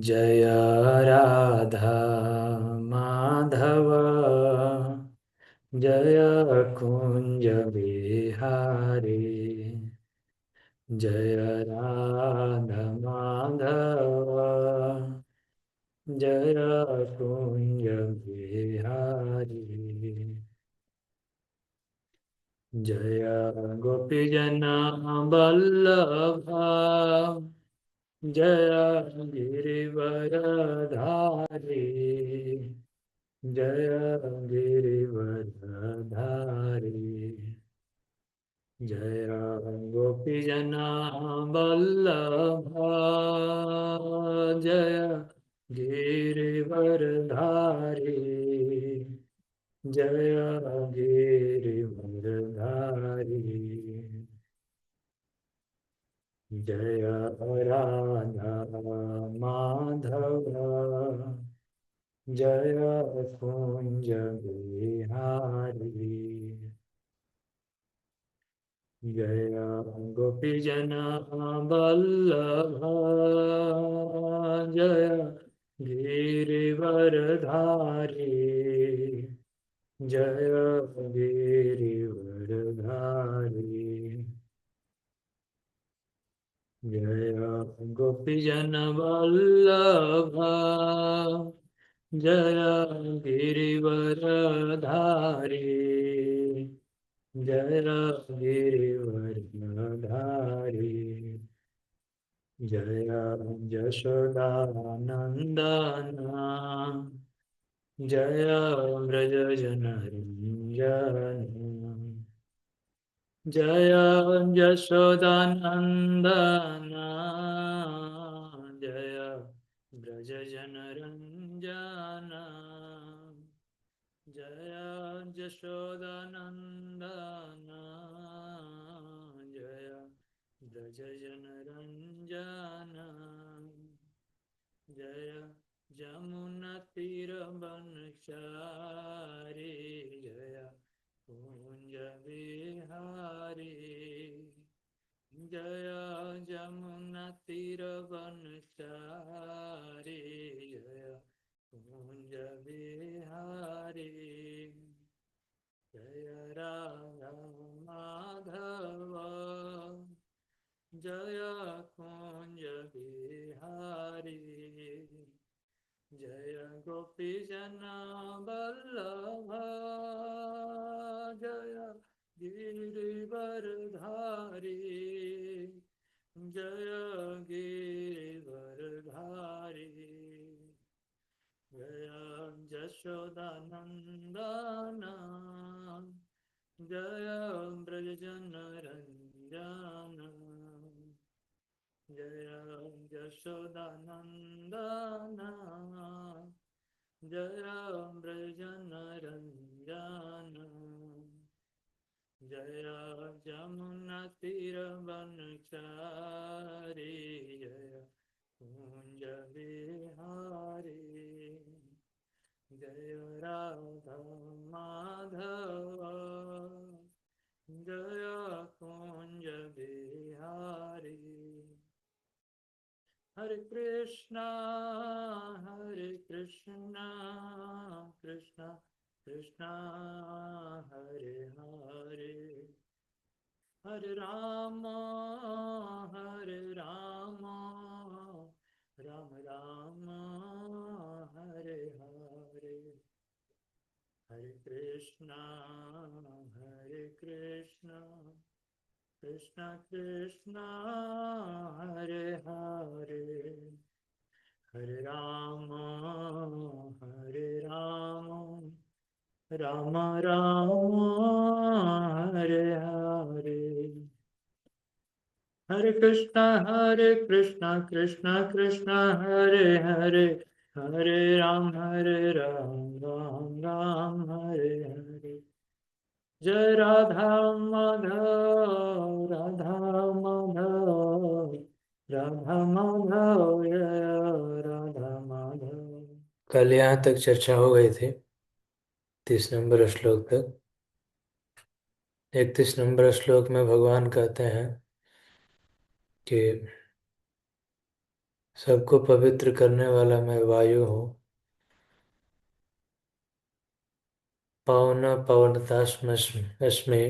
जय राधा माधव जय कुंज बिहारी। जय राधा माधव जय कुंज बिहारी। जय गोपीजन वल्लभ जय गिरिवरधारी। जय गिरिवरधारी। जय गोपीजन वल्लभ जय गिरिवरधारी। जय गिरिवरधारी। जय राधा माधव जय कुंज बिहारी। जय गोपीजन वल्लभ जय गिरिवरधारी। जय गिरिवरधारी। जय गोपीजन वल्लभ जय गिरिवरधारी। जय गिरिवरधारी। जय यशोदानंदन जय व्रजजनरञ्जन। जय यशोदानंदन जय व्रजजनरञ्जन। जय यशोदानंदन जय व्रजजनरञ्जन। जय जमुनतीरवनचारी। जय कुंज बिहारी। जय जमुनतीरवनचारी। जय कुंज बिहारी। जय राधा माधव जय कुंज बिहारी। जय गोपीजन वल्लभ जय गिरिवरधारी। जय गिरिवरधारी। जय यशोदानंदन जय व्रजजनरञ्जन। जय यशोदानंदन जय व्रजजनरञ्जन। जय जमुनतीरवनचारी। जय कुंज बिहारी। जय राधा माधव जय कुंज बिहारी। हरे कृष्णा कृष्णा कृष्णा हरे हरे। हरे राम राम राम हरे हरे। हरे कृष्णा कृष्णा कृष्णा हरे हरे। हरे राम राम राम हरे हरे। हरे कृष्णा कृष्णा कृष्णा हरे हरे। हरे राम राम राम हरे हरे। जय राधा माधव राधा माधव जय राधा माधव। कल यहाँ तक चर्चा हो गई थी 30 नंबर श्लोक तक। 31 नंबर श्लोक में भगवान कहते हैं कि सबको पवित्र करने वाला मैं वायु हूँ। पवन पवनतास्मि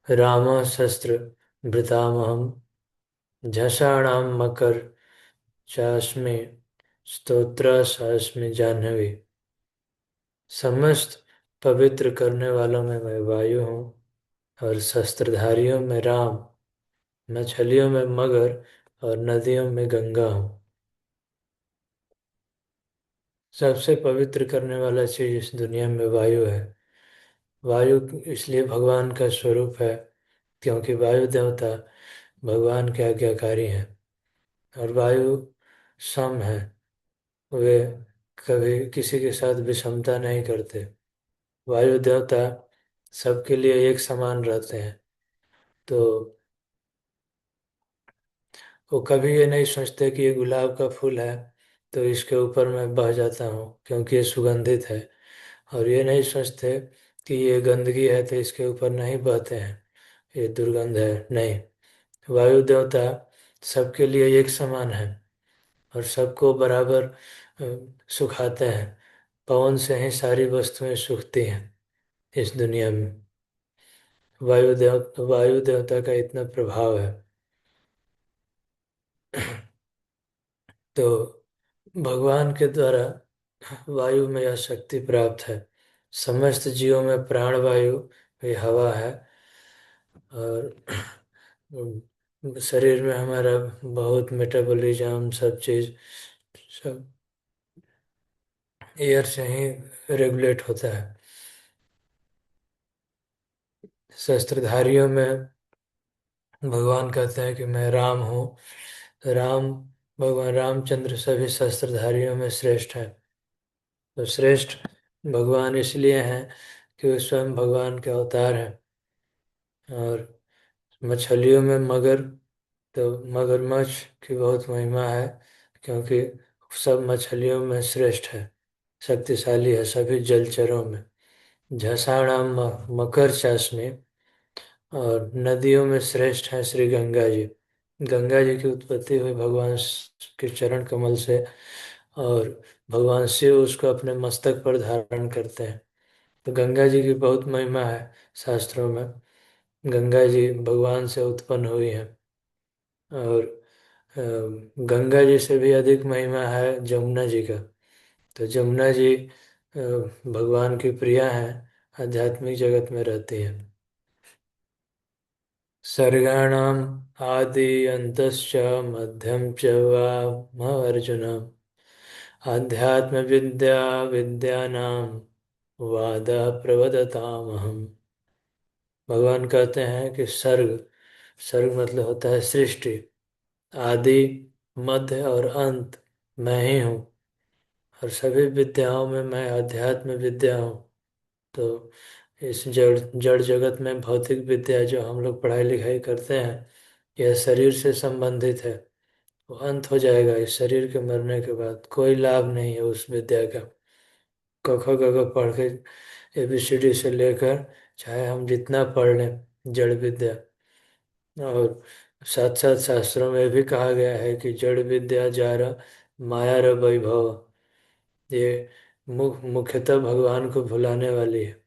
राम शस्त्र भृतामहम झषाणां मकर चास्मि स्तोत्र सास्मि जाह्नवी। समस्त पवित्र करने वालों में मैं वायु हूँ, और शस्त्रधारियों में राम, मछलियों में मगर, और नदियों में गंगा हूँ। सबसे पवित्र करने वाला चीज इस दुनिया में वायु है। वायु इसलिए भगवान का स्वरूप है क्योंकि वायु देवता भगवान के आज्ञाकारी हैं, और वायु सम है। वे कभी किसी के साथ विषमता नहीं करते। वायु देवता सबके लिए एक समान रहते हैं। तो वो कभी ये नहीं सोचते कि ये गुलाब का फूल है तो इसके ऊपर मैं बह जाता हूँ क्योंकि ये सुगंधित है, और ये नहीं सोचते कि ये गंदगी है तो इसके ऊपर नहीं बहते हैं, ये दुर्गंध है। नहीं, वायु देवता सबके लिए एक समान है और सबको बराबर सुखाते हैं। पवन से ही सारी वस्तुएं सूखती हैं इस दुनिया में। वायु देवता का इतना प्रभाव है। तो भगवान के द्वारा वायु में यह शक्ति प्राप्त है। समस्त जीवों में प्राण वायु भी हवा है, और शरीर में हमारा बहुत मेटाबॉलिज्म सब चीज सब एयर से ही रेगुलेट होता है। शस्त्रधारियों में भगवान कहते हैं कि मैं राम हूँ। राम, भगवान रामचंद्र सभी शस्त्रधारियों में श्रेष्ठ हैं। तो श्रेष्ठ भगवान इसलिए हैं कि वे स्वयं भगवान के अवतार हैं। और मछलियों में मगर, तो मगरमच्छ की बहुत महिमा है क्योंकि सब मछलियों में श्रेष्ठ है, शक्तिशाली है सभी जलचरों में। झसाणाम मकर चाशनी, और नदियों में श्रेष्ठ है श्री गंगा जी। गंगा जी की उत्पत्ति हुई भगवान के चरण कमल से, और भगवान शिव उसको अपने मस्तक पर धारण करते हैं। तो गंगा जी की बहुत महिमा है शास्त्रों में। गंगा जी भगवान से उत्पन्न हुई हैं। और गंगा जी से भी अधिक महिमा है जमुना जी का। तो जमुना जी भगवान की प्रिया हैं, आध्यात्मिक जगत में रहती हैं। सर्गाणाम आदि अंतश्च मध्यम च वा अर्जुन आध्यात्म विद्या विद्यानाम वाद प्रवदतामहम। भगवान कहते हैं कि सर्ग, सर्ग मतलब होता है सृष्टि, आदि, मध्य और अंत मैं ही हूँ, और सभी विद्याओं में मैं अध्यात्म विद्या हूँ। तो इस जड़ जड़ जगत में भौतिक विद्या जो हम लोग पढ़ाई लिखाई करते हैं, यह शरीर से संबंधित है। वो अंत हो जाएगा इस शरीर के मरने के बाद, कोई लाभ नहीं है उस विद्या का। क ख ग घ पढ़ के ABCD से लेकर चाहे हम जितना पढ़ लें जड़ विद्या। और साथ साथ शास्त्रों में भी कहा गया है कि जड़ विद्या जार माया र वैभव, ये मुख्यतः भगवान को भुलाने वाली है।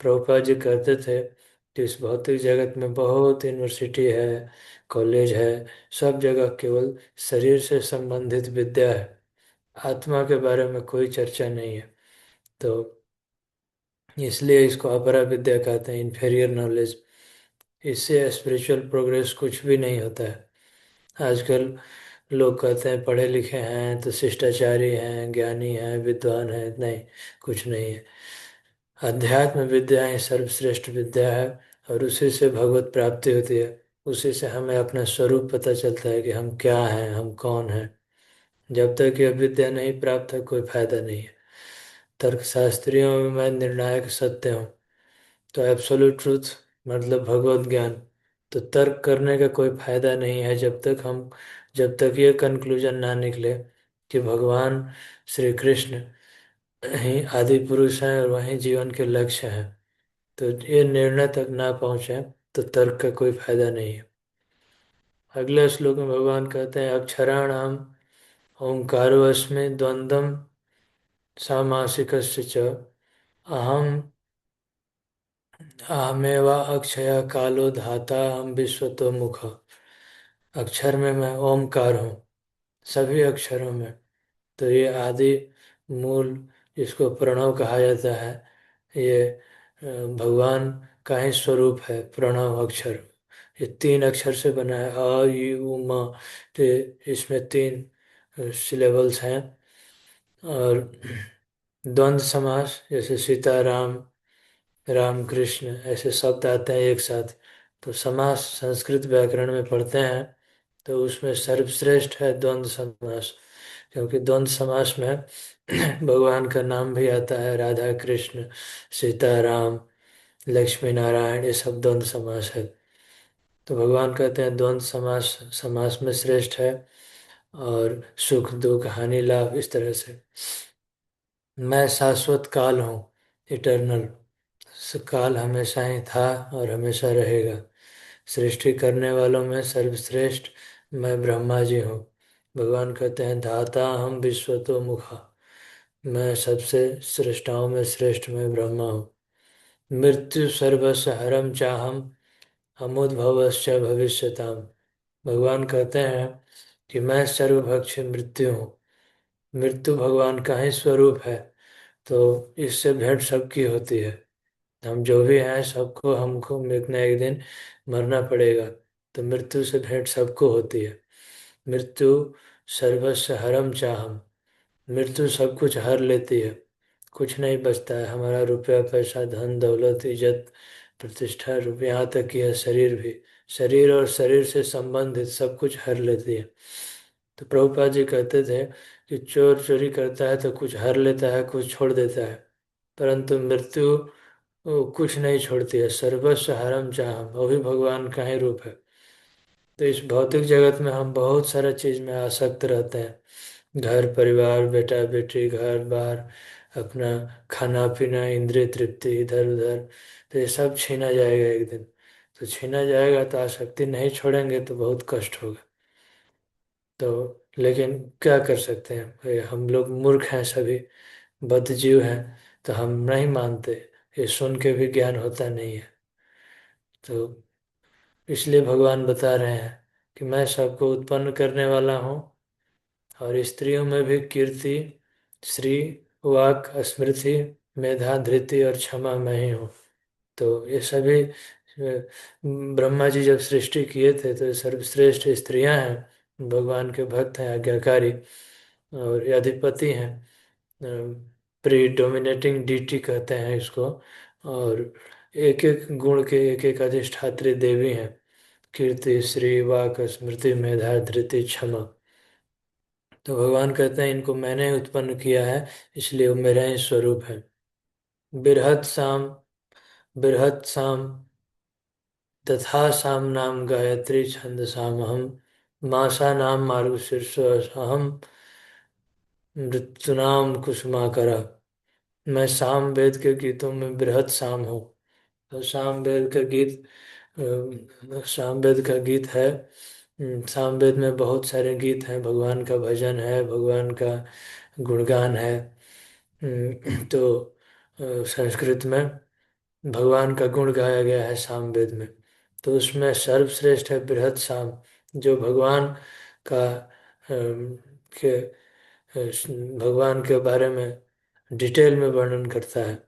प्रभुपाद जी कहते थे कि इस भौतिक जगत में बहुत यूनिवर्सिटी है, कॉलेज है, सब जगह केवल शरीर से संबंधित विद्या है, आत्मा के बारे में कोई चर्चा नहीं है। तो इसलिए इसको अपरा विद्या कहते हैं, इन्फेरियर नॉलेज। इससे स्पिरिचुअल प्रोग्रेस कुछ भी नहीं होता है। आजकल लोग कहते हैं पढ़े लिखे हैं तो शिष्टाचारी हैं, ज्ञानी हैं, विद्वान हैं। नहीं, कुछ नहीं है। अध्यात्म विद्या ही सर्वश्रेष्ठ विद्या है, और उसी से भगवत प्राप्ति होती है। उसी से हमें अपना स्वरूप पता चलता है कि हम क्या हैं, हम कौन हैं। जब तक यह विद्या नहीं प्राप्त है कोई फायदा नहीं है। तर्कशास्त्रियों में मैं निर्णायक सत्य हूँ। तो एब्सोल्यूट ट्रूथ मतलब भगवत ज्ञान। तो तर्क करने का कोई फायदा नहीं है जब तक ये कंक्लूजन ना निकले कि भगवान श्री कृष्ण ही आदि पुरुष हैं और वही जीवन के लक्ष्य हैं। तो ये निर्णय तक ना पहुंचे तो तर्क का कोई फायदा नहीं है। अगले श्लोक में भगवान कहते हैं अक्षराणाम ओंकारो अस्मि द्वन्द्वम सामासिकस्य च अहम अहमेव अक्षय कालो धाता हम विश्वतो मुख। अक्षर में मैं ओमकार हूँ, सभी अक्षरों में। तो ये आदि मूल, इसको प्रणव कहा जाता है। ये भगवान का ही स्वरूप है प्रणव अक्षर। ये तीन अक्षर से बना है, अ यू म। तो इसमें तीन सिलेबल्स हैं। और द्वंद्व समास, जैसे सीताराम, राम कृष्ण, ऐसे शब्द आते हैं एक साथ। तो समास संस्कृत व्याकरण में पढ़ते हैं, तो उसमें सर्वश्रेष्ठ है द्वंद्व समास। क्योंकि द्वंद्व समास में भगवान का नाम भी आता है, राधा कृष्ण, सीता राम, लक्ष्मी नारायण, ये सब द्वंद्व समास है। तो भगवान कहते हैं द्वंद्व समास समास में श्रेष्ठ है। और सुख दुख हानि लाभ, इस तरह से। मैं शाश्वत काल हूँ, इटर्नल। काल हमेशा ही था और हमेशा रहेगा। सृष्टि करने वालों में सर्वश्रेष्ठ मैं ब्रह्मा जी हूँ। भगवान कहते हैं धाता हम विश्वतो मुखा। मैं सबसे सृष्टाओं में श्रेष्ठ मैं ब्रह्मा हूँ। मृत्यु सर्वस्व हरम चाहम अमुद्भवश्च भविष्यताम। भगवान कहते हैं कि मैं सर्वभक्षी मृत्यु हूँ। मृत्यु भगवान का ही स्वरूप है। तो इससे भेंट सबकी होती है। हम जो भी हैं सबको, हमको एक न एक दिन मरना पड़ेगा। तो मृत्यु से भेंट सबको होती है। मृत्यु सर्वस्व हरम चाहम। मृत्यु सब कुछ हर लेती है, कुछ नहीं बचता है। हमारा रुपया पैसा धन दौलत इज्जत प्रतिष्ठा, रुपया, यहाँ तक कि है शरीर भी। शरीर और शरीर से संबंधित सब कुछ हर लेती है। तो प्रभुपाद जी कहते थे कि चोर चोरी करता है तो कुछ हर लेता है, कुछ छोड़ देता है। परंतु मृत्यु वो कुछ नहीं छोड़ती है। सर्वस्व हरम चाहम, वो भी भगवान का ही रूप है। तो इस भौतिक जगत में हम बहुत सारा चीज में आसक्त रहते हैं। घर परिवार, बेटा बेटी, घर बार, अपना खाना पीना, इंद्रिय तृप्ति, इधर उधर। तो ये सब छीना जाएगा एक दिन। तो छीना जाएगा तो आसक्ति नहीं छोड़ेंगे तो बहुत कष्ट होगा। तो लेकिन क्या कर सकते हैं, भाई हम लोग मूर्ख हैं सभी, बद्धजीव हैं। तो हम नहीं मानते, ये सुन के भी ज्ञान होता नहीं है। तो इसलिए भगवान बता रहे हैं कि मैं सबको उत्पन्न करने वाला हूँ। और स्त्रियों में भी कीर्ति, श्री, वाक, स्मृति, मेधा, धृति और क्षमा मैं ही हूँ। तो ये सभी ब्रह्मा जी जब सृष्टि किए थे तो ये सर्वश्रेष्ठ स्त्रियां हैं, भगवान के भक्त हैं, आज्ञाकारी और ये अधिपति हैं। प्री डोमिनेटिंग डीटी कहते हैं इसको। और एक एक गुण के एक एक अधिष्ठात्री देवी हैं। कीर्ति, श्री, वाक, स्मृति, मेधा, धृति, क्षमा। तो भगवान कहते हैं इनको मैंने उत्पन्न किया है, इसलिए वो मेरा ही स्वरूप है। बृहत् साम, बृहत् साम तथा साम नाम गायत्री छंद साम हम मासा नाम मार्गशीर्ष अहम मृत्युनाम कुसुमाकरा। मैं साम वेद के गीतों में बृहत् साम हूँ। तो साम वेद का गीत, साम वेद का गीत है। साम वेद में बहुत सारे गीत हैं, भगवान का भजन है, भगवान का गुणगान है। तो संस्कृत में भगवान का गुण गाया गया है सामवेद में। तो उसमें सर्वश्रेष्ठ है बृहत् साम, जो भगवान का के भगवान के बारे में डिटेल में वर्णन करता है।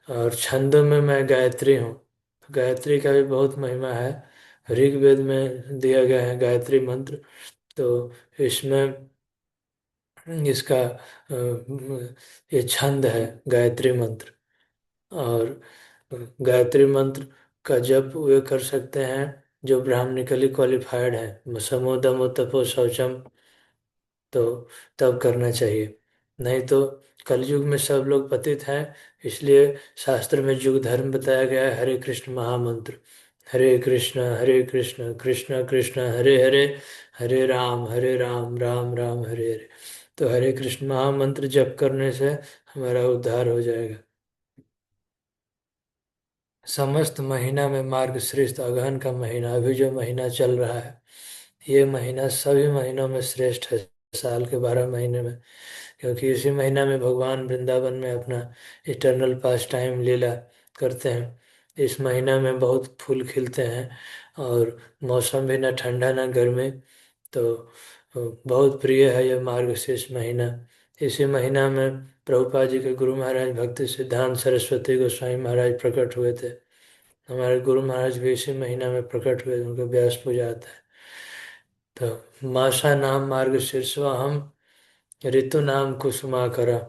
और छंदों में मैं गायत्री हूँ। गायत्री का भी बहुत महिमा है। ऋग्वेद में दिया गया है गायत्री मंत्र। तो इसमें इसका ये छंद है गायत्री मंत्र। और गायत्री मंत्र का जप वे कर सकते हैं जो ब्राह्मणिकली क्वालिफाइड है, समोदम तपो शौचम। तो तब करना चाहिए। नहीं तो कलयुग में सब लोग पतित हैं। इसलिए शास्त्र में युग धर्म बताया गया है, हरे कृष्ण महामंत्र। हरे कृष्ण कृष्ण कृष्ण हरे हरे, हरे राम राम राम हरे हरे। तो हरे कृष्ण महामंत्र जप करने से हमारा उद्धार हो जाएगा। समस्त महीना में मार्गशीर्ष अगहन का महीना, अभी जो महीना चल रहा है, ये महीना सभी महीनों में श्रेष्ठ है। साल के 12 महीने में, क्योंकि इसी महीना में भगवान वृंदावन में अपना इटर्नल पास टाइम लीला करते हैं। इस महीना में बहुत फूल खिलते हैं और मौसम भी ना ठंडा ना गर्मी, तो बहुत प्रिय है यह मार्गशीर्ष महीना। इसी महीना में प्रभुपाद जी के गुरु महाराज भक्ति सिद्धांत सरस्वती गोस्वामी महाराज प्रकट हुए थे। हमारे गुरु महाराज भी इसी महीना में प्रकट हुए, उनका व्यास पूजा आता है। तो मासा नाम मार्गशीर्षोऽहम् ऋतु नाम कुसुमाकरा,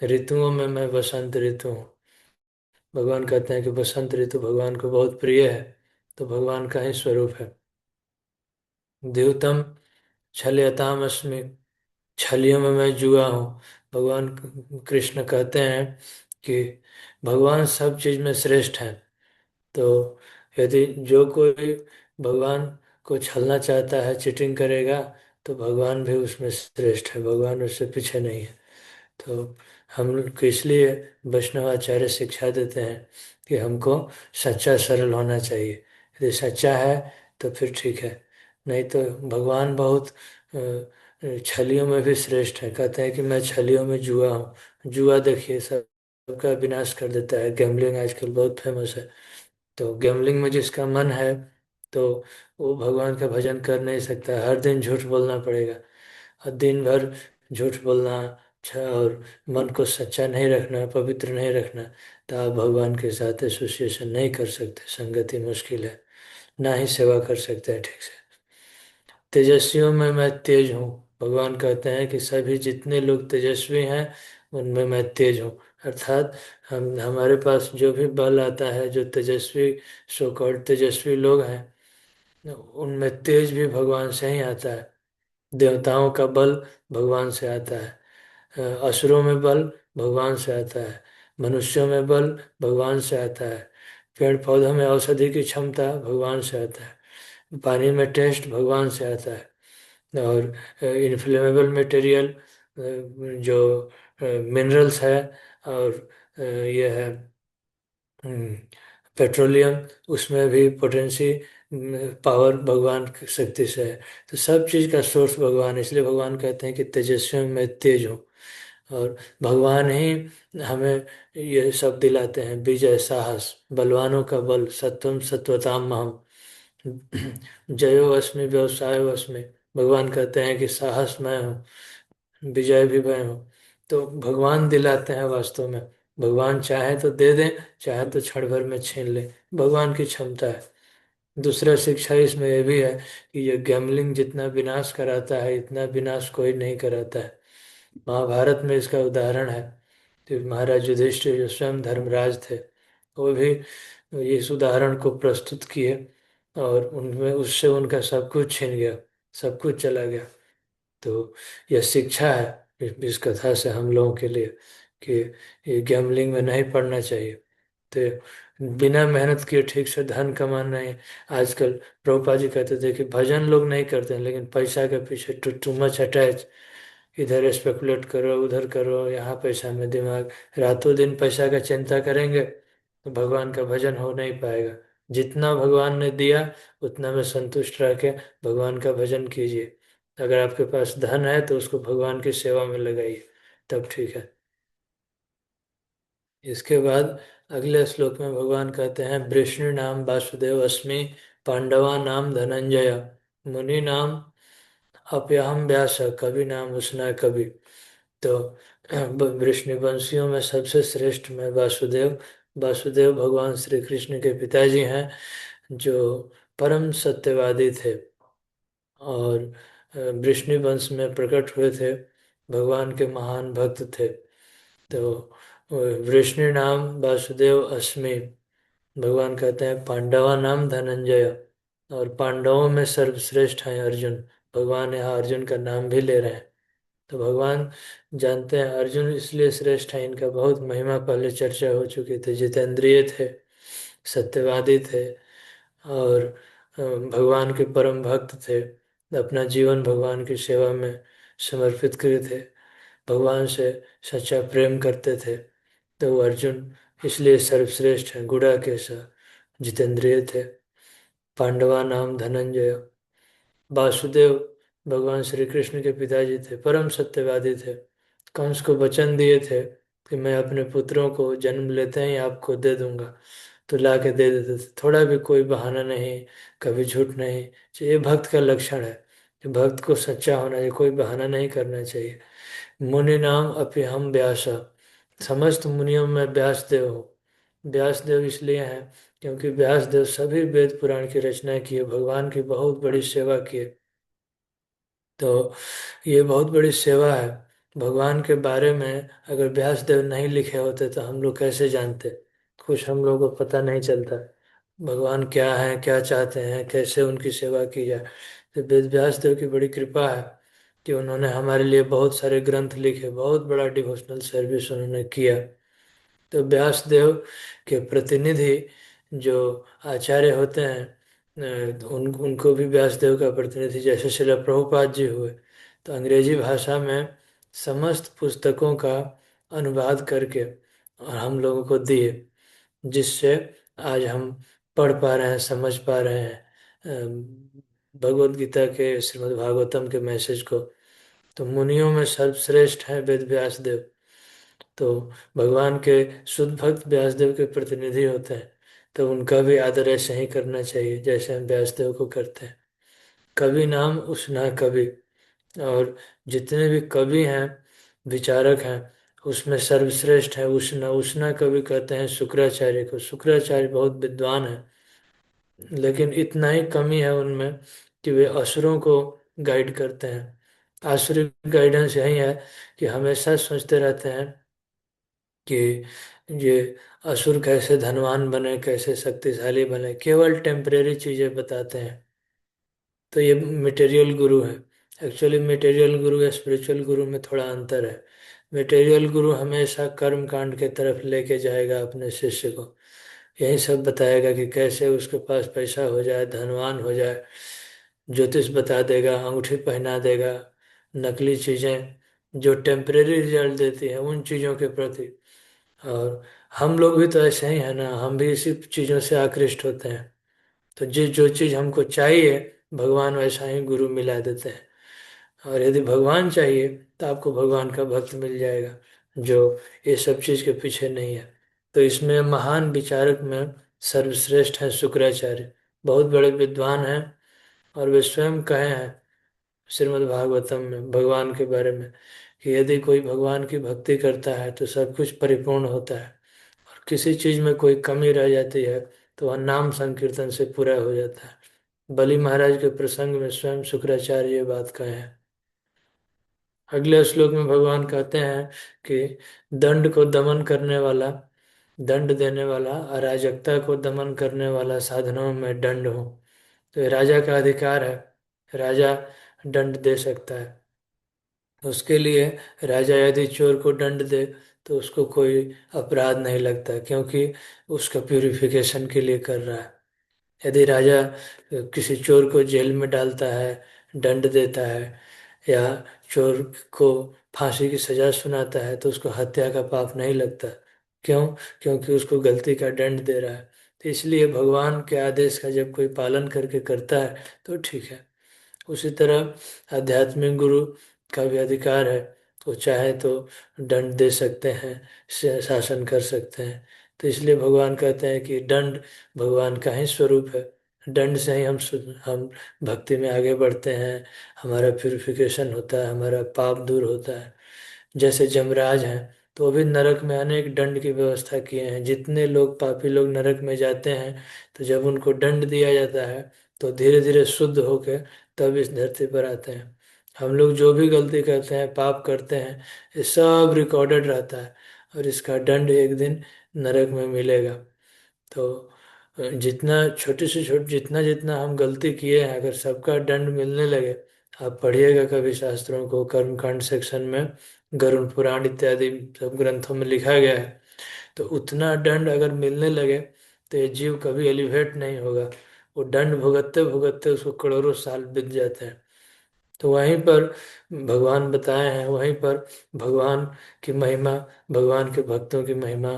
ऋतुओं में मैं बसंत ऋतु हूँ। भगवान कहते हैं कि बसंत ऋतु भगवान को बहुत प्रिय है, तो भगवान का ही स्वरूप है। द्यूतम छलयताम अस्मि, छलियों में मैं जुआ हूँ। भगवान कृष्ण कहते हैं कि भगवान सब चीज में श्रेष्ठ हैं। तो यदि जो कोई भगवान को छलना चाहता है, चीटिंग करेगा, तो भगवान भी उसमें श्रेष्ठ है, भगवान उससे पीछे नहीं है। तो हम लोग को इसलिए वैष्णवाचार्य शिक्षा देते हैं कि हमको सच्चा सरल होना चाहिए। यदि सच्चा है तो फिर ठीक है, नहीं तो भगवान बहुत छलियों में भी श्रेष्ठ है। कहते हैं कि मैं छलियों में जुआ हूँ। जुआ देखिए सबका विनाश कर देता है। गैम्बलिंग आजकल बहुत फेमस है। तो गैम्बलिंग में जिसका मन है, तो वो भगवान का भजन कर नहीं सकता, हर दिन झूठ बोलना पड़ेगा। और दिन भर झूठ बोलना अच्छा, और मन को सच्चा नहीं रखना, पवित्र नहीं रखना, तो आप भगवान के साथ एसोसिएशन नहीं कर सकते, संगति मुश्किल है, ना ही सेवा कर सकते हैं ठीक से। तेजस्वियों में मैं तेज हूँ। भगवान कहते हैं कि सभी जितने लोग तेजस्वी हैं उनमें मैं तेज हूँ। अर्थात हम हमारे पास जो भी बल आता है, जो तेजस्वी सो कॉल्ड तेजस्वी लोग हैं, उनमें तेज भी भगवान से ही आता है। देवताओं का बल भगवान से आता है, असुरों में बल भगवान से आता है, मनुष्यों में बल भगवान से आता है, पेड़ पौधों में औषधि की क्षमता भगवान से आता है, पानी में टेस्ट भगवान से आता है, और इन्फ्लेमेबल मटेरियल जो मिनरल्स है, और ये है पेट्रोलियम, उसमें भी पोटेंसी पावर भगवान की शक्ति से है। तो सब चीज़ का सोर्स भगवान है। इसलिए भगवान कहते हैं कि तेजस्वी में मैं तेज हूँ। और भगवान ही हमें ये सब दिलाते हैं, विजय, साहस, बलवानों का बल, सत्वम सत्वताम महम, जयो अस्मि व्यवसायो अस्मि। भगवान कहते हैं कि साहस मैं हूँ, विजय भी मैं हूँ। तो भगवान दिलाते हैं वास्तव में। भगवान चाहे तो दे दें, चाहे तो क्षण भर में छीन ले, भगवान की क्षमता है। दूसरा शिक्षा इसमें यह भी है कि ये गैमलिंग जितना विनाश कराता है, इतना विनाश कोई नहीं कराता है। महाभारत में इसका उदाहरण है। तो महाराज युधिष्ठिर जो स्वयं धर्मराज थे, वो भी इस उदाहरण को प्रस्तुत किए, और उनमें उससे उनका सब कुछ छिन गया, सब कुछ चला गया। तो यह शिक्षा है इस कथा से हम लोगों के लिए कि ये गैमलिंग में नहीं पड़ना चाहिए। तो बिना मेहनत किए ठीक से धन कमाना है। आजकल प्रभुपाद जी कहते थे कि भजन लोग नहीं करते हैं, लेकिन पैसा के पीछे टू मच अटैच, इधर स्पेकुलेट करो, उधर करो, यहाँ पैसा में दिमाग, रातों दिन पैसा का चिंता करेंगे तो भगवान का भजन हो नहीं पाएगा। जितना भगवान ने दिया उतना में संतुष्ट रह के भगवान का भजन कीजिए। अगर आपके पास धन है तो उसको भगवान की सेवा में लगाइए, तब ठीक है। इसके बाद अगले श्लोक में भगवान कहते हैं, वृष्णि नाम वासुदेव अस्मि, पांडवा नाम धनंजय, मुनि नाम अपयहम व्यास, कवि नाम उसना कवि। तो वृष्णिवंशियों में सबसे श्रेष्ठ में वासुदेव। वासुदेव भगवान श्री कृष्ण के पिताजी हैं, जो परम सत्यवादी थे, और वृष्णिवंश में प्रकट हुए थे, भगवान के महान भक्त थे। तो वृष्णि नाम वासुदेव अस्मि। भगवान कहते हैं पांडवा नाम धनंजय, और पांडवों में सर्वश्रेष्ठ हैं अर्जुन। भगवान यहाँ अर्जुन का नाम भी ले रहे हैं। तो भगवान जानते हैं अर्जुन इसलिए श्रेष्ठ है, इनका बहुत महिमा पहले चर्चा हो चुकी थी। जितेंद्रिय थे, सत्यवादी थे, और भगवान के परम भक्त थे, अपना जीवन भगवान की सेवा में समर्पित करे थे, भगवान से सच्चा प्रेम करते थे। तो वो अर्जुन इसलिए सर्वश्रेष्ठ हैं। गुड़ाकेश जितेंद्रिय थे। पांडवा नाम धनंजय, वासुदेव भगवान श्री कृष्ण के पिताजी थे, परम सत्यवादी थे। कंस को वचन दिए थे कि मैं अपने पुत्रों को जन्म लेते ही आपको दे दूंगा, तो ला के दे देते थे। थोड़ा भी कोई बहाना नहीं, कभी झूठ नहीं। तो ये भक्त का लक्षण है कि भक्त को सच्चा होना चाहिए, कोई बहाना नहीं करना चाहिए। मुनि नाम अपि हम व्यास, समस्त मुनियों में व्यास देव हूँ। व्यास देव इसलिए हैं क्योंकि व्यास देव सभी वेद पुराण की रचना किए, भगवान की बहुत बड़ी सेवा किए। तो ये बहुत बड़ी सेवा है। भगवान के बारे में अगर व्यास देव नहीं लिखे होते तो हम लोग कैसे जानते? कुछ हम लोगों को पता नहीं चलता भगवान क्या है, क्या चाहते हैं, कैसे उनकी सेवा की जाए। तो वेद व्यास देव की बड़ी कृपा है कि उन्होंने हमारे लिए बहुत सारे ग्रंथ लिखे, बहुत बड़ा डिवोशनल सर्विस उन्होंने किया। तो व्यासदेव के प्रतिनिधि जो आचार्य होते हैं, उनको भी व्यासदेव का प्रतिनिधि, जैसे श्रील प्रभुपाद जी हुए, तो अंग्रेजी भाषा में समस्त पुस्तकों का अनुवाद करके और हम लोगों को दिए, जिससे आज हम पढ़ पा रहे हैं, समझ पा रहे हैं भगवत गीता के, श्रीमद् भागवतम के मैसेज को। तो मुनियों में सर्वश्रेष्ठ हैं वेद व्यास देव। तो भगवान के शुद्ध भक्त व्यासदेव के प्रतिनिधि होते हैं, तो उनका भी आदर ऐसे ही करना चाहिए जैसे हम व्यासदेव को करते हैं। कवि नाम उसना कवि, और जितने भी कवि हैं, विचारक हैं, उसमें सर्वश्रेष्ठ है उष्णा। उष्णा कवि कहते हैं शुक्राचार्य को। शुक्राचार्य बहुत विद्वान है, लेकिन इतना ही कमी है उनमें कि वे असुरों को गाइड करते हैं। आसुरिक गाइडेंस यही है कि हमेशा सोचते रहते हैं कि ये असुर कैसे धनवान बने, कैसे शक्तिशाली बने, केवल टेम्परेरी चीजें बताते हैं। तो ये मटेरियल गुरु है। एक्चुअली मटेरियल गुरु या स्पिरिचुअल गुरु में थोड़ा अंतर है। मटेरियल गुरु हमेशा कर्म कांड के तरफ लेके जाएगा अपने शिष्य को, यही सब बताएगा कि कैसे उसके पास पैसा हो जाए, धनवान हो जाए। ज्योतिष बता देगा, अंगूठी पहना देगा, नकली चीजें जो टेम्परेरी रिजल्ट देती हैं उन चीजों के प्रति। और हम लोग भी तो ऐसे ही है ना, हम भी इसी चीजों से आकृष्ट होते हैं। तो जिस जो चीज हमको चाहिए, भगवान वैसा ही गुरु मिला देते हैं। और यदि भगवान चाहिए तो आपको भगवान का भक्त मिल जाएगा जो ये सब चीज के पीछे नहीं है। तो इसमें महान विचारक में सर्वश्रेष्ठ है शुक्राचार्य, बहुत बड़े विद्वान हैं। और वे स्वयं कहे हैं श्रीमद् भागवतम में भगवान के बारे में कि यदि कोई भगवान की भक्ति करता है तो सब कुछ परिपूर्ण होता है, और किसी चीज में कोई कमी रह जाती है तो वह नाम संकीर्तन से पूरा हो जाता है। बलि महाराज के प्रसंग में स्वयं शुक्राचार्य ये बात कहे हैं। अगले श्लोक में भगवान कहते हैं कि दंड को दमन करने वाला, दंड देने वाला, अराजकता को दमन करने वाला साधनों में दंड हो। तो ये राजा का अधिकार है, राजा दंड दे सकता है। उसके लिए राजा यदि चोर को दंड दे तो उसको कोई अपराध नहीं लगता, क्योंकि उसका प्यूरिफिकेशन के लिए कर रहा है। यदि राजा किसी चोर को जेल में डालता है, दंड देता है, या चोर को फांसी की सजा सुनाता है, तो उसको हत्या का पाप नहीं लगता। क्यों? क्योंकि उसको गलती का दंड दे रहा है। तो इसलिए भगवान के आदेश का जब कोई पालन करके करता है तो ठीक है। उसी तरह आध्यात्मिक गुरु का भी अधिकार है, वो चाहे तो दंड दे सकते हैं, शासन कर सकते हैं। तो इसलिए भगवान कहते हैं कि दंड भगवान का ही स्वरूप है। दंड से ही हम भक्ति में आगे बढ़ते हैं, हमारा प्यूरिफिकेशन होता है, हमारा पाप दूर होता है। जैसे जमराज हैं, तो वो भी नरक में अनेक दंड की व्यवस्था किए हैं। जितने लोग पापी लोग नरक में जाते हैं, तो जब उनको दंड दिया जाता है तो धीरे धीरे शुद्ध होकर तब इस धरती पर आते हैं। हम लोग जो भी गलती करते हैं, पाप करते हैं, ये सब रिकॉर्डेड रहता है, और इसका दंड एक दिन नरक में मिलेगा। तो जितना छोटी से छोटी, जितना जितना हम गलती किए हैं, अगर सबका दंड मिलने लगे, आप पढ़िएगा कभी शास्त्रों को, कर्मकांड सेक्शन में गरुड़ पुराण इत्यादि सब ग्रंथों में लिखा गया है। तो उतना दंड अगर मिलने लगे तो ये जीव कभी एलिवेट नहीं होगा। वो दंड भुगतते भुगतते उसको करोड़ों साल बीत जाते हैं। तो वहीं पर भगवान बताए हैं, वहीं पर भगवान की महिमा, भगवान के भक्तों की महिमा,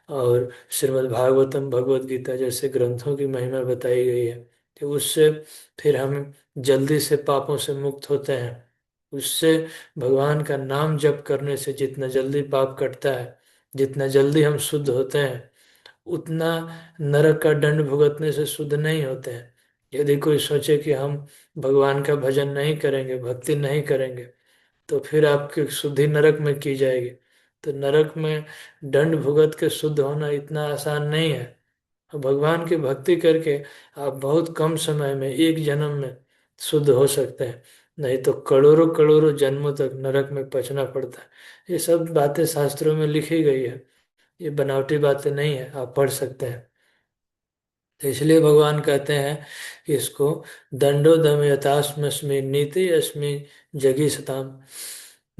और श्रीमद् भागवतम, भगवत गीता जैसे ग्रंथों की महिमा बताई गई है। तो उससे फिर हम जल्दी से पापों से मुक्त होते हैं। उससे भगवान का नाम जप करने से जितना जल्दी पाप कटता है, जितना जल्दी हम शुद्ध होते हैं, उतना नरक का दंड भुगतने से शुद्ध नहीं होते हैं। यदि कोई सोचे कि हम भगवान का भजन नहीं करेंगे, भक्ति नहीं करेंगे, तो फिर आपकी शुद्धि नरक में की जाएगी। तो नरक में दंड भुगत के शुद्ध होना इतना आसान नहीं है। और भगवान की भक्ति करके आप बहुत कम समय में, एक जन्म में शुद्ध हो सकते हैं। नहीं तो करोड़ों करोड़ों जन्मों तक नरक में पचना पड़ता है। ये सब बातें शास्त्रों में लिखी गई है, ये बनावटी बातें नहीं है, आप पढ़ सकते हैं। तो इसलिए भगवान कहते हैं कि इसको दंडो दमयतास्मि नीति अस्मि जगी सताम।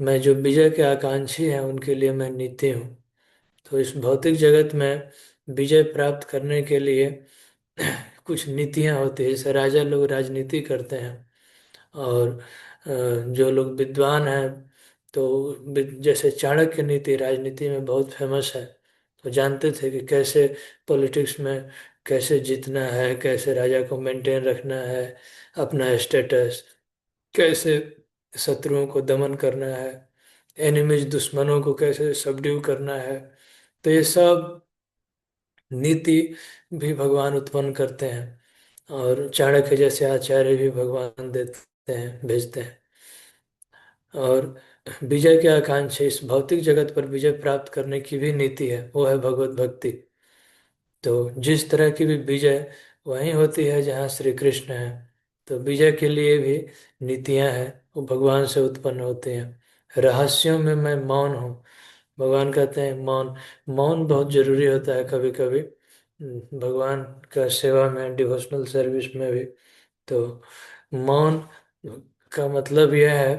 मैं जो विजय के आकांक्षी हैं उनके लिए मैं नीति हूँ। तो इस भौतिक जगत में विजय प्राप्त करने के लिए कुछ नीतियाँ होती है। जैसे राजा लोग राजनीति करते हैं, और जो लोग विद्वान हैं, तो जैसे चाणक्य नीति राजनीति में बहुत फेमस है। तो जानते थे कि कैसे पॉलिटिक्स में कैसे जीतना है, कैसे राजा को मेंटेन रखना है, अपना स्टेटस, कैसे शत्रुओं को दमन करना है, एनिमीज दुश्मनों को कैसे सबड्यू करना है। तो ये सब नीति भी भगवान उत्पन्न करते हैं, और चाणक्य जैसे आचार्य भी भगवान देते हैं, भेजते हैं। और विजय की आकांक्षा, इस भौतिक जगत पर विजय प्राप्त करने की भी नीति है, वो है भगवत भक्ति। तो जिस तरह की भी विजय वहीं होती है जहाँ श्री कृष्ण है। तो विजय के लिए भी नीतियाँ हैं, वो भगवान से उत्पन्न होते हैं। रहस्यों में मैं मौन हूँ। भगवान कहते हैं मौन, मौन बहुत जरूरी होता है कभी कभी भगवान का सेवा में, डिवोशनल सर्विस में भी। तो मौन का मतलब यह है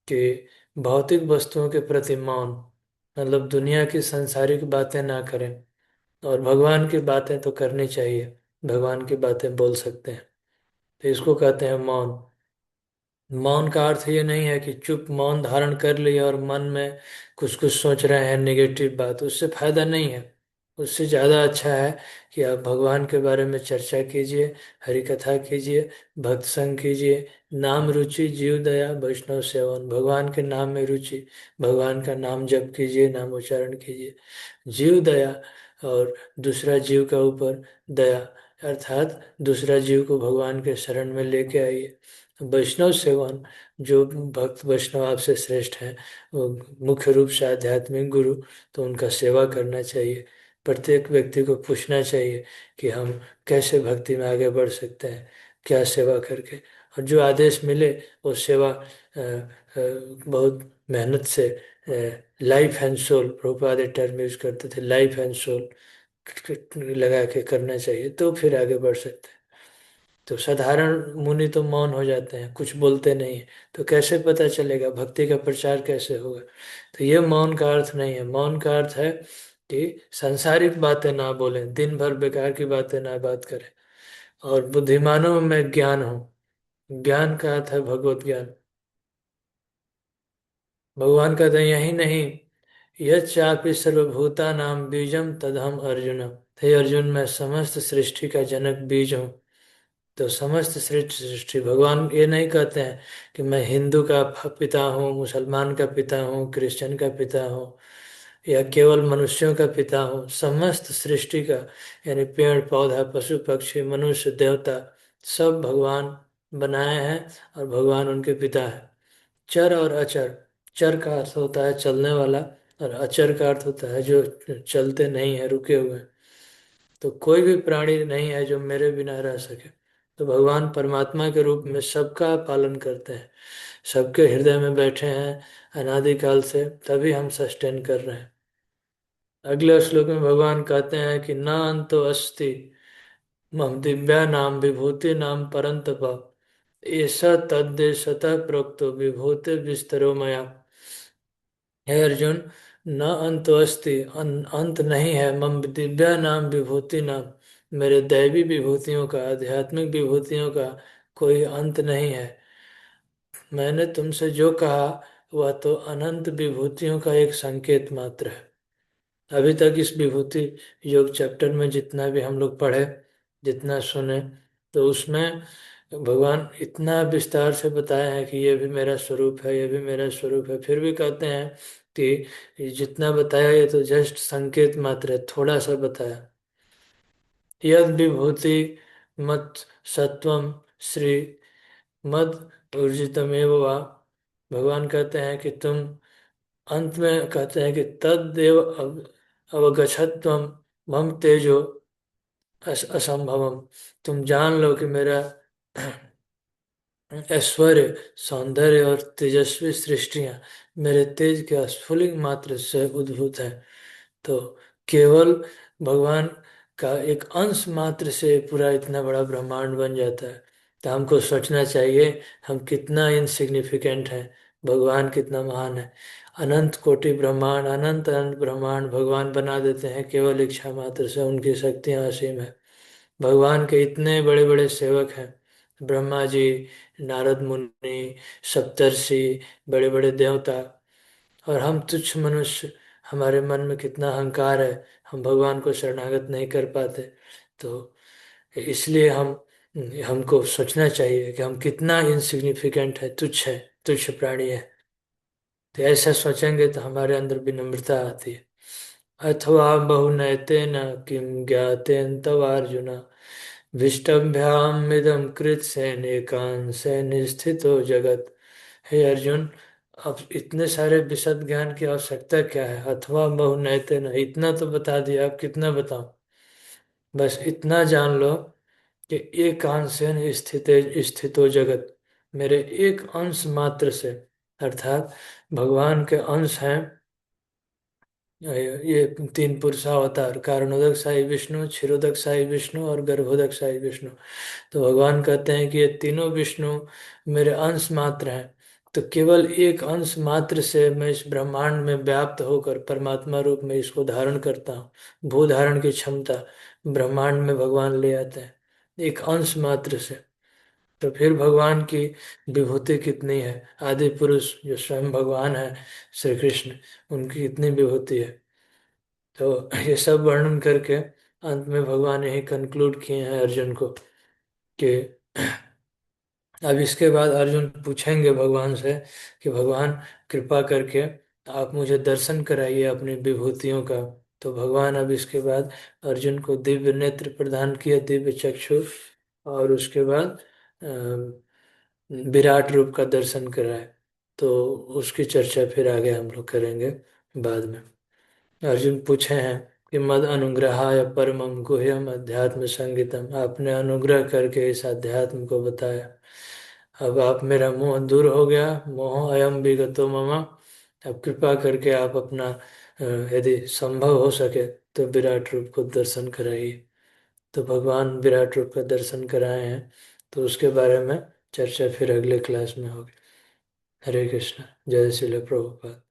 कि भौतिक वस्तुओं के प्रति मौन, मतलब दुनिया की सांसारिक बातें ना करें, और भगवान की बातें तो करनी चाहिए, भगवान की बातें बोल सकते हैं। तो इसको कहते हैं मौन। मौन का अर्थ ये नहीं है कि चुप मौन धारण कर लिया और मन में कुछ कुछ सोच रहे हैं नेगेटिव बात, उससे फायदा नहीं है। उससे ज़्यादा अच्छा है कि आप भगवान के बारे में चर्चा कीजिए, हरि कथा कीजिए, भक्त संग कीजिए। नाम रुचि जीव दया वैष्णव सेवन, भगवान के नाम में रुचि, भगवान का नाम जप कीजिए, नाम उच्चारण कीजिए। जीव दया, और दूसरा जीव का ऊपर दया, अर्थात दूसरा जीव को भगवान के शरण में लेके आइए। वैष्णव सेवन, जो भक्त वैष्णव आपसे श्रेष्ठ हैं, वो मुख्य रूप से आध्यात्मिक गुरु, तो उनका सेवा करना चाहिए। प्रत्येक व्यक्ति को पूछना चाहिए कि हम कैसे भक्ति में आगे बढ़ सकते हैं, क्या सेवा करके। और जो आदेश मिले वो सेवा बहुत मेहनत से, life and soul, Prabhupada term use करते थे, लाइफ एंड सोल लगा के करना चाहिए, तो फिर आगे बढ़ सकते हैं। तो साधारण मुनि तो मौन हो जाते हैं, कुछ बोलते नहीं है, तो कैसे पता चलेगा, भक्ति का प्रचार कैसे होगा। तो ये मौन का अर्थ नहीं है। मौन का अर्थ है कि सांसारिक बातें ना बोलें, दिन भर बेकार की बातें ना बात करें। और बुद्धिमानों में ज्ञान हो, ज्ञान का अर्थ है भगवत ज्ञान। भगवान कहते हैं यही नहीं, यह चापि सर्वभूतानां बीजम तदहम अर्जुन। हे अर्जुन, मैं समस्त सृष्टि का जनक बीज हूँ। तो समस्त सृष्टि सृष्टि, भगवान ये नहीं कहते हैं कि मैं हिंदू का पिता हूँ, मुसलमान का पिता हूँ, क्रिश्चियन का पिता हूँ, या केवल मनुष्यों का पिता हूँ। समस्त सृष्टि का, यानी पेड़ पौधा पशु पक्षी मनुष्य देवता, सब भगवान बनाए हैं, और भगवान उनके पिता है। चर और अचर, चर का अर्थ होता है चलने वाला, और अचर का अर्थ होता है जो चलते नहीं है, रुके हुए हैं। तो कोई भी प्राणी नहीं है जो मेरे बिना रह सके। तो भगवान परमात्मा के रूप में सबका पालन करते हैं, सबके हृदय में बैठे हैं अनादिकाल से, तभी हम सस्टेन कर रहे हैं। अगले श्लोक में भगवान कहते हैं कि न अंतो अस्ति मम दिव्या नाम विभूति नाम परंतप, ऐसा तद्देशतः प्रोक्तो विभूति विस्तरो मया। हे अर्जुन, न अंत अस्ति, अंत नहीं है, मम दिव्या नाम विभूति नाम, मेरे दैवी विभूतियों का, आध्यात्मिक विभूतियों का कोई अंत नहीं है। मैंने तुमसे जो कहा वह तो अनंत विभूतियों का एक संकेत मात्र है। अभी तक इस विभूति योग चैप्टर में जितना भी हम लोग पढ़े, जितना सुने, तो उसमें भगवान इतना विस्तार से बताया है कि ये भी मेरा स्वरूप है, ये भी मेरा स्वरूप है, फिर भी कहते हैं कि ये जितना बताया ये तो जस्ट संकेत मात्र है, थोड़ा सा बताया। यद विभूति मत सत्वम श्री मद ऊर्जितमेव वा। भगवान कहते हैं कि तुम, अंत में कहते हैं कि तदेव अवगछत्वम मम तेजो असंभवम। तुम जान लो कि मेरा ऐश्वर्य, सौंदर्य और तेजस्वी सृष्टियां मेरे तेज के स्फुलिंग मात्र से उद्भूत है। तो केवल भगवान का एक अंश मात्र से पूरा इतना बड़ा ब्रह्मांड बन जाता है। तो हमको सोचना चाहिए हम कितना इनसिग्निफिकेंट हैं, भगवान कितना महान है। अनंत कोटि ब्रह्मांड, अनंत अनंत ब्रह्मांड भगवान बना देते हैं केवल इच्छा मात्र से, उनकी शक्तियां असीम है। भगवान के इतने बड़े बड़े सेवक हैं, ब्रह्मा जी, नारद मुनि, सप्तर्षि, बड़े बड़े देवता, और हम तुच्छ मनुष्य, हमारे मन में कितना अहंकार है, हम भगवान को शरणागत नहीं कर पाते। तो इसलिए हमको सोचना चाहिए कि हम कितना इनसिग्निफिकेंट है, तुच्छ है, तुच्छ प्राणी है। तो ऐसा सोचेंगे तो हमारे अंदर विनम्रता आती है। अथवा बहुनयतेन किं ज्ञातेन तव अर्जुन विष्टभ्यामिदं कृत्स्नेकांशेन स्थितो जगत। हे अर्जुन, अब इतने सारे विशद ज्ञान की आवश्यकता क्या है? अथवा बहुनयतेन, इतना तो बता दिया, अब कितना बताऊं? बस इतना जान लो कि एक अंशेन स्थितो जगत, मेरे एक अंश मात्र से, अर्थात भगवान के अंश हैं ये तीन पुरुषावतार, कारणोदक साई विष्णु, क्षीरोदक साई विष्णु और गर्भोदक साई विष्णु। तो भगवान कहते हैं कि ये तीनों विष्णु मेरे अंश मात्र हैं। तो केवल एक अंश मात्र से मैं इस ब्रह्मांड में व्याप्त होकर परमात्मा रूप में इसको धारण करता हूँ। भू धारण की क्षमता ब्रह्मांड में भगवान ले आते हैं एक अंश मात्र से। तो फिर भगवान की विभूति कितनी है, आदि पुरुष जो स्वयं भगवान है श्री कृष्ण, उनकी कितनी विभूति है। तो ये सब वर्णन करके अंत में भगवान यही कंक्लूड किए हैं अर्जुन को कि अब इसके बाद अर्जुन पूछेंगे भगवान से कि भगवान कृपा करके आप मुझे दर्शन कराइए अपनी विभूतियों का। तो भगवान अब इसके बाद अर्जुन को दिव्य नेत्र प्रदान किया, दिव्य चक्षु, और उसके बाद विराट रूप का दर्शन कराए। तो उसकी चर्चा फिर आगे हम लोग करेंगे बाद में। अर्जुन पूछे हैं कि मद अनुग्रहाय परमम गुह्यम अध्यात्म संगीतम, आपने अनुग्रह करके इस अध्यात्म को बताया। अब आप, मेरा मोह दूर हो गया, मोह अयम विगतो मम। अब कृपा करके आप अपना यदि संभव हो सके तो विराट रूप को दर्शन कराइए। तो भगवान विराट रूप का दर्शन कराए हैं, तो उसके बारे में चर्चा फिर अगले क्लास में होगी। हरे कृष्णा, जय श्रील प्रभुपाद।